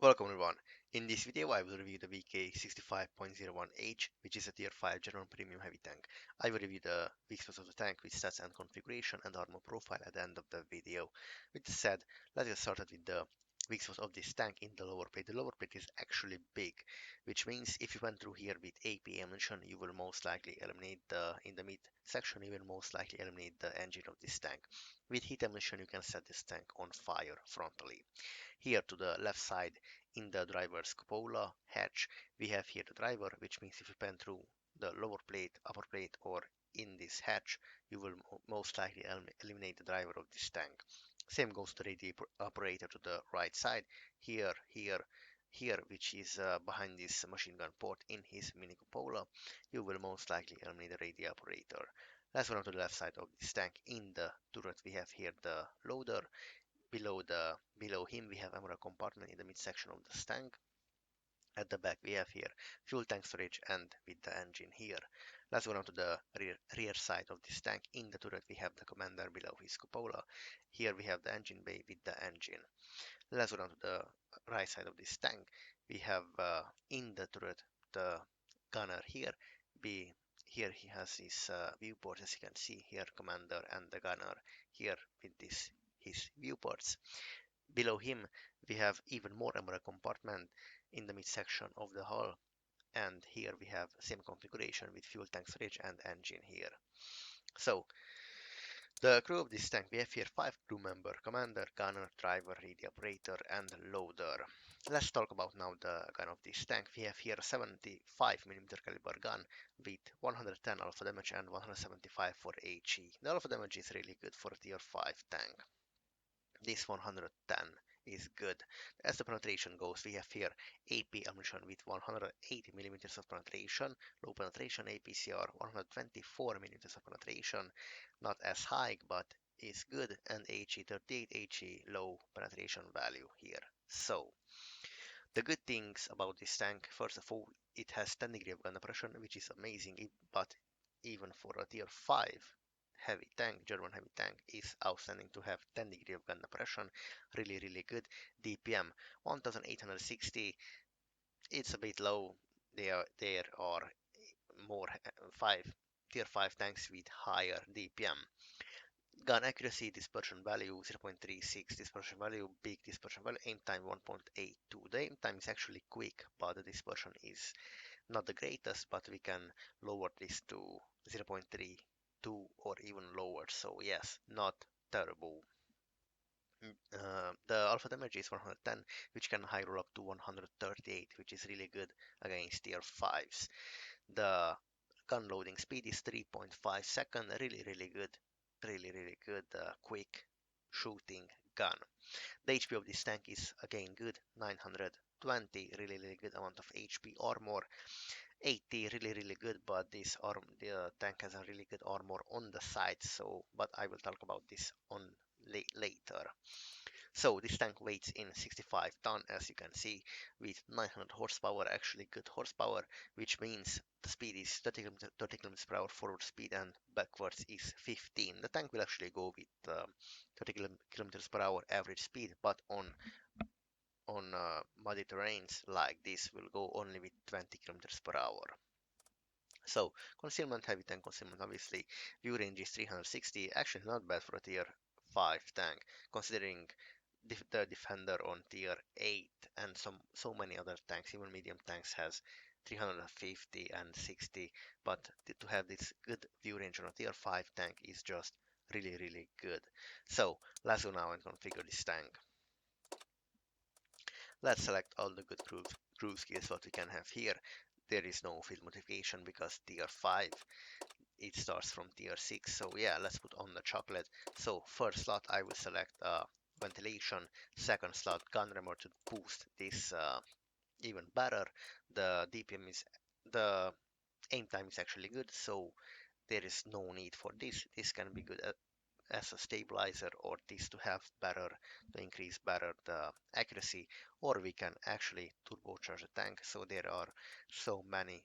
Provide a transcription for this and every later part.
Welcome everyone. In this video I will review the VK65.01H, which is a tier 5 German premium heavy tank. I will review the weak spots of the tank with stats and configuration and armor profile at the end of the video. With this said, let's get started with the weak spots of this tank in the lower plate. The lower plate is actually big, which means if you went through here with AP ammunition, you will most likely eliminate in the mid section, you will most likely eliminate the engine of this tank. With heat ammunition, you can set this tank on fire frontally. Here to the left side in the driver's cupola hatch, we have here the driver, which means if you pen through the lower plate, upper plate, or in this hatch, you will most likely eliminate the driver of this tank. Same goes to the radio operator to the right side, here, which is behind this machine gun port in his mini cupola, you will most likely eliminate the radio operator. Let's run to the left side of this tank. In the turret, we have here the loader. Below him we have ammo compartment in the midsection of the tank. At the back we have here fuel tank storage and with the engine here. Let's go down to the rear side of this tank. In the turret we have the commander below his cupola. Here we have the engine bay with the engine. Let's go down to the right side of this tank. We have in the turret the gunner here. Here he has his viewport, as you can see here, commander and the gunner here with his viewports. Below him we have even more ammo compartment in the midsection of the hull, and here we have same configuration with fuel tank storage and engine here. So the crew of this tank, we have here 5 crew member: commander, gunner, driver, radio operator and loader. Let's talk about now the gun of this tank. We have here a 75mm caliber gun with 110 alpha damage and 175 for HE. The alpha damage is really good for a tier 5 tank. This 110 is good. As the penetration goes, we have here AP ammunition with 180 millimeters of penetration, low penetration APCR 124 millimeters of penetration, not as high but is good, and HE 38 HE low penetration value here. So the good things about this tank, first of all, it has 10 degree of gun depression, which is amazing, but even for a tier 5 heavy tank, German heavy tank, is outstanding to have 10 degree of gun depression. Really good. DPM 1860, it's a bit low. There are more 5 tier 5 tanks with higher DPM. Gun accuracy, dispersion value 0.36, dispersion value big, dispersion value, aim time 1.82. The aim time is actually quick, but the dispersion is not the greatest, but we can lower this to 0.32 or even lower. So yes, not terrible. The alpha damage is 110, which can high roll up to 138, which is really good against tier 5s. The gun loading speed is 3.5 seconds, really good, really good, quick shooting gun. The HP of this tank is again good, 920, really good amount of HP. Armor 80, really good, but the tank has a really good armor on the side, so but I will talk about this on later. So this tank weighs in 65 ton, as you can see, with 900 horsepower, actually good horsepower, which means the speed is 30 km per hour forward speed and backwards is 15. The tank will actually go with 30 kilometers per hour average speed, but on muddy terrains like this will go only with 20 kilometers per hour. So concealment, heavy tank concealment, obviously view range is 360, actually not bad for a tier 5 tank, considering the defender on tier 8 and so many other tanks, even medium tanks has 350 and 60, but to have this good view range on a tier 5 tank is just really good. So let's go now and configure this tank. Let's select all the good crew skills what we can have here. There is no field modification because tier 5 it starts from tier 6, so yeah, let's put on the chocolate. So first slot I will select ventilation, second slot gun rammer to boost this even better. The aim time is actually good, so there is no need for this can be good as a stabilizer, or this to have better, to increase better the accuracy, or we can actually turbocharge the tank. So there are so many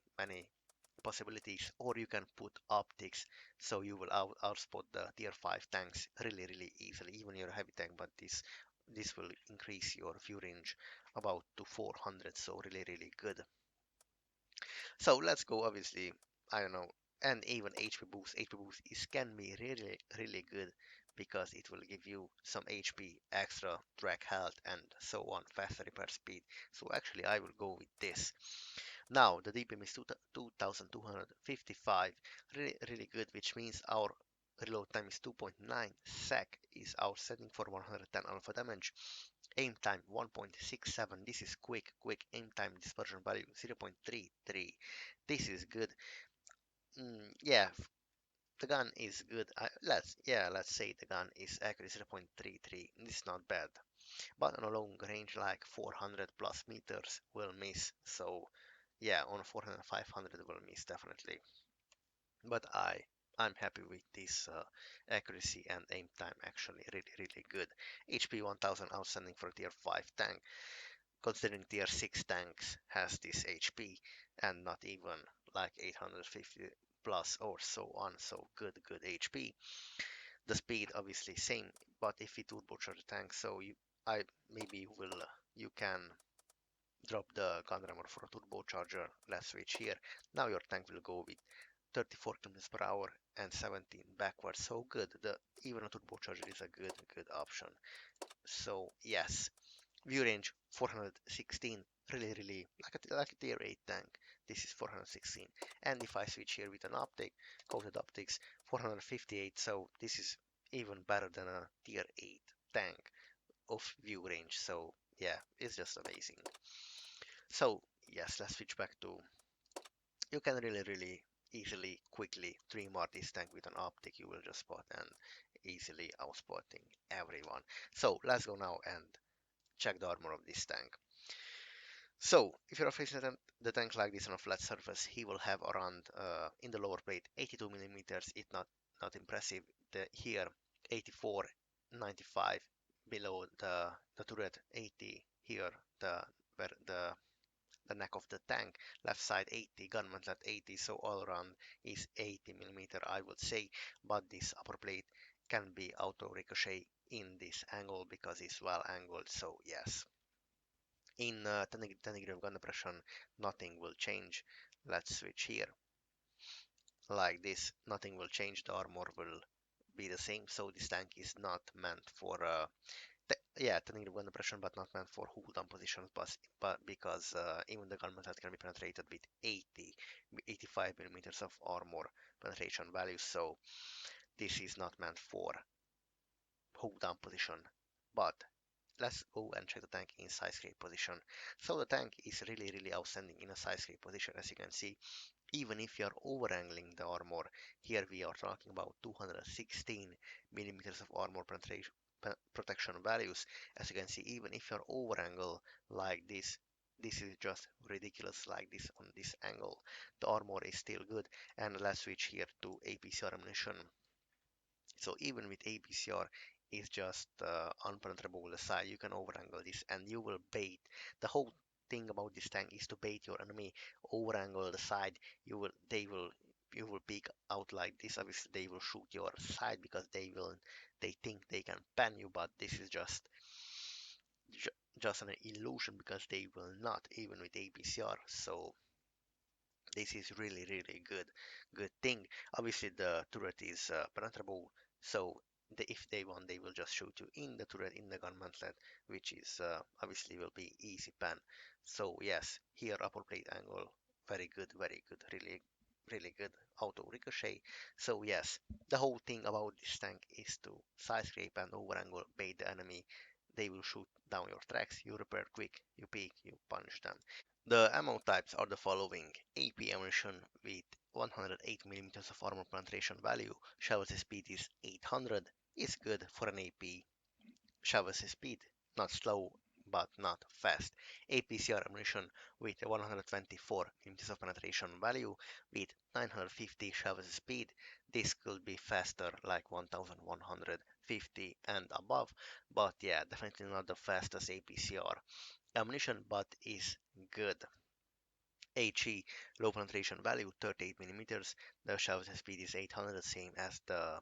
possibilities, or you can put optics, so you will outspot the tier 5 tanks really easily. Even your heavy tank, but this this will increase your view range about to 400, so really good. So let's go, obviously, I don't know, and even HP boost. HP boost is can be really good because it will give you some HP, extra track health, and so on, faster repair speed. So actually, I will go with this. Now the DPM is 2255, really good, which means our reload time is 2.9 sec, is our setting for 110 alpha damage. Aim time 1.67. This is quick aim time. Dispersion value 0.33. This is good. Yeah, the gun is good. Let's say the gun is accurate 0.33. This is not bad. But on a long range, like 400 plus meters, will miss. So yeah, on 400 500 will miss definitely. But I'm happy with this accuracy and aim time, actually really good. HP 1000 outstanding for tier 5 tank, considering tier 6 tanks has this HP and not even like 850 plus or so on. So good HP. The speed obviously same, but if we turbocharge the tank, so I maybe you can drop the gun rammer for a turbocharger. Let's switch here. Now your tank will go with 34 kilometers per hour and 17 backwards. So good. The even a turbocharger is a good option. So yes, view range 416. Really like a tier 8 tank. This is 416. And if I switch here with an optic, coated optics, 458. So this is even better than a tier 8 tank of view range. So yeah, it's just amazing. So yes, let's switch back to, you can really easily quickly 3 more this tank with an optic. You will just spot and easily outspotting everyone. So let's go now and check the armor of this tank. So if you're facing the tank like this on a flat surface, he will have around in the lower plate 82 millimeters. It's not impressive. Here 84, 95 below the turret, 80 here, where the neck of the tank, left side 80, gunman at 80, so all around is 80 millimeter, I would say. But this upper plate can be auto ricochet in this angle because it's well angled. So yes, in 10 degree of gun depression, nothing will change. Let's switch here like this. Nothing will change. The armor will be the same. So this tank is not meant for yeah, 10 degree gun depression, but not meant for hold down positions, but because even the gun method can be penetrated with 85 millimeters of armor penetration value. So this is not meant for hold down position. But let's go and check the tank in side scrape position. So the tank is really outstanding in a side scrape position, as you can see. Even if you are over angling the armor, here we are talking about 216 millimeters of armor penetration protection values. As you can see, even if you're over angle like this is just ridiculous. Like this, on this angle the armor is still good. And let's switch here to APCR ammunition. So even with APCR, it's just unpenetrable the side. You can overangle this and you will bait. The whole thing about this tank is to bait your enemy, overangle the side. You will peek out like this. Obviously they will shoot your side because they think they can pan you, but this is just an illusion because they will not, even with APCR. So this is really good thing. Obviously the turret is penetrable, so if they want, they will just shoot you in the turret, in the gun mantlet, which is obviously will be easy pan. So yes, here upper plate angle, very good, really good auto ricochet. So yes, the whole thing about this tank is to side scrape and over angle bait the enemy. They will shoot down your tracks. You repair quick, you peek, you punish them. The ammo types are the following: AP ammunition with 108 millimeters of armor penetration value, shovel speed is 800, is good for an AP. Shovel speed, not slow but not fast. APCR ammunition with 124 millimeters of penetration value with 950 shovel speed. This could be faster, like 1150 and above, but yeah, definitely not the fastest APCR ammunition, but is good. HE low penetration value 38 millimeters. The shutter speed is 800, the same as the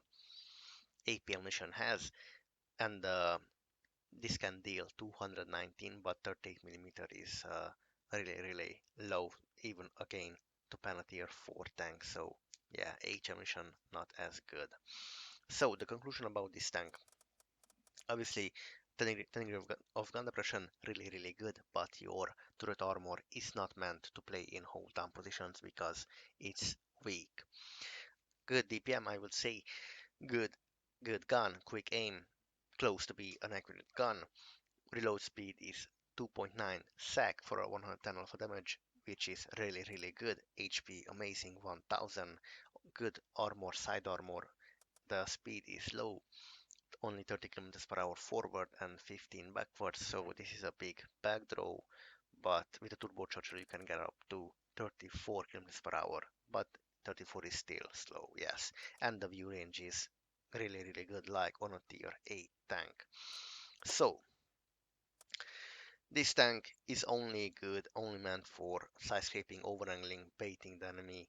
AP ammunition has, and the this can deal 219, but 38mm is really low, even again to pen a tier 4 tank. So yeah, H ammunition not as good. So the conclusion about this tank, obviously 10 degree of gun depression, really good, but your turret armor is not meant to play in hold down positions because it's weak. Good DPM, I would say. Good gun, quick aim, close to be an accurate gun. Reload speed is 2.9 sec for a 110 alpha damage, which is really good. HP amazing 1000. Good armor, side armor. The speed is low, only 30 kilometers per hour forward and 15 backwards, so this is a big backdraw. But with a turbocharger you can get up to 34 kilometers per hour, but 34 is still slow, yes. And the view range is really good, like on a tier 8 tank. So this tank is only meant for side scraping, overangling, baiting the enemy.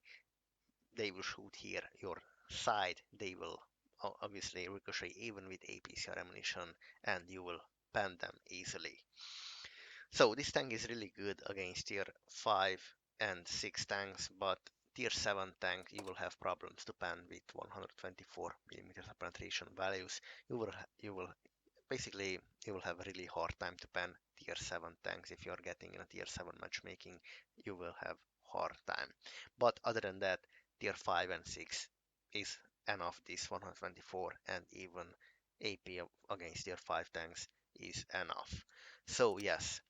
They will shoot here your side. They will obviously ricochet even with APCR ammunition, and you will pen them easily. So this tank is really good against tier 5 and 6 tanks, but tier 7 tank you will have problems to pen with 124mm of penetration values. You will basically you will have a really hard time to pen tier 7 tanks. If you are getting in a tier 7 matchmaking, you will have hard time. But other than that, tier 5 and 6 is enough. This 124 and even AP against tier 5 tanks is enough. So yes,